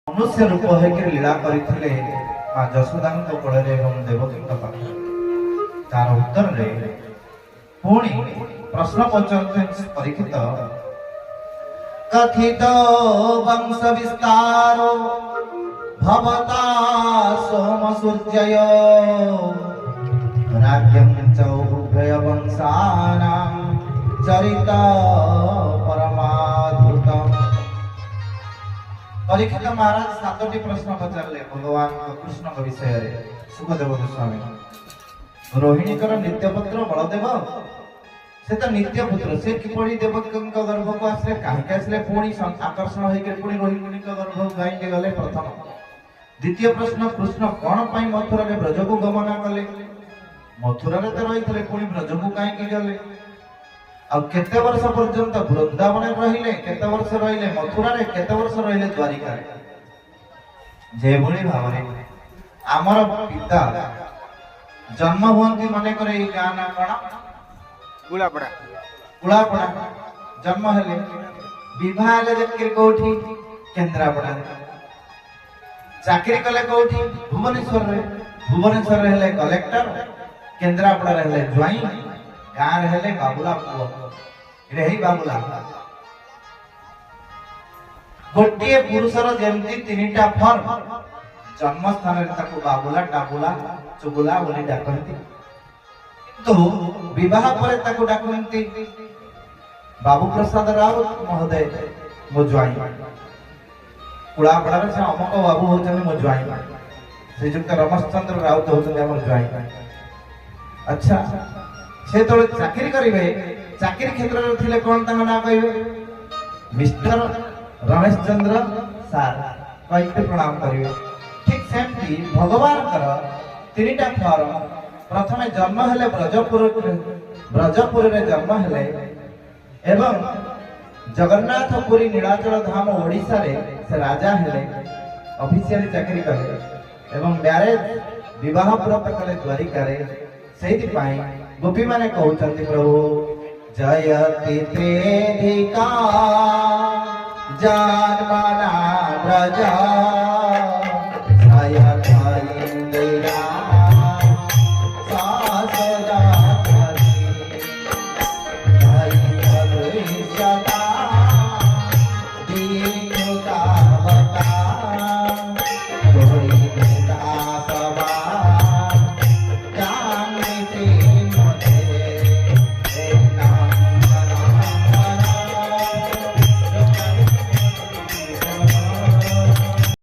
मनुष्य रूप होकर लीला करते माँ जशोदा कोल देवकी पाखे तार उत्तर रे पुणी प्रश्न पचार परीक्षित कथित वंश विस्तारो भवता सोम सूर्य राज्यं च उभय वंशानां चरित परमाद्भुतम्। परीक्षित महाराज सातोटी प्रश्न पचारे भगवान कृष्ण विषय सुखदेव गोस्वामी। रोहिणी नित्यपुत्र बलदेव से तो नित्यपुत्र से किपरि देवकी गर्भ को आसले कहीं आसले पुणी आकर्षण होकर पुणी रोहिणी गर्भ गाई गले प्रथम। द्वितीय प्रश्न कृष्ण कौन पाई मथुरा रे ब्रज को गमन कले मथुरा रे तो रही पुणी ब्रज को कहीं गले आ केते वर्ष पर्यंत वृंदावन रहिले केते वर्ष रहिले मथुरा रे केते वर्ष रहिले द्वारिका रे। जे भली भावरे आमर पिता जन्म हुअंती माने करे ई गां ना कोन गुलापड़ा गुलापड़ा जन्म हेले विवाह हेले जक्के कोठी केंद्रापड़ा चाकरी कले कोठी भुवनेश्वर रे हेले कलेक्टर केंद्रापड़ा रे हेले ज्वाई गाँ हेले बाबुला पुओ रही बाबुला गोटे पुरुषर जेमती तीनटा फर्म जन्म स्थान रे ताको बाबुला डाबुला चुगुला बोली डाकंती किंतु विवाह परे ताको डाकंती बाबू प्रसाद राउत महोदय मो ज्वाई कुड़ापड़ा से अमक बाबू होचन मो ज्वाई श्रीजुक्त रमेशचंद्र राउत होचन हमर ज्वाई। अच्छा से तो चाकरी करिवे चाकरी क्षेत्र रे थिले कोन तांग ना कहिवे मिस्टर रमेशचंद्र सार कहिते प्रणाम करिवे। ठीक सेमती भगवान कर तीनटा फॉर्म प्रथमे जन्म हेले ब्रजपुर रे जन्म हेले एवं जगन्नाथपुरी नीलाचल धाम ओडिसा रे से राजा हेले ऑफिशियली चाकरी कले एवं मैरिज विवाह व्रत कले द्वारिका रे सेति पाई गोपी माने कहउचंती प्रभु जयति त्रेधिका जानमाना ब्रज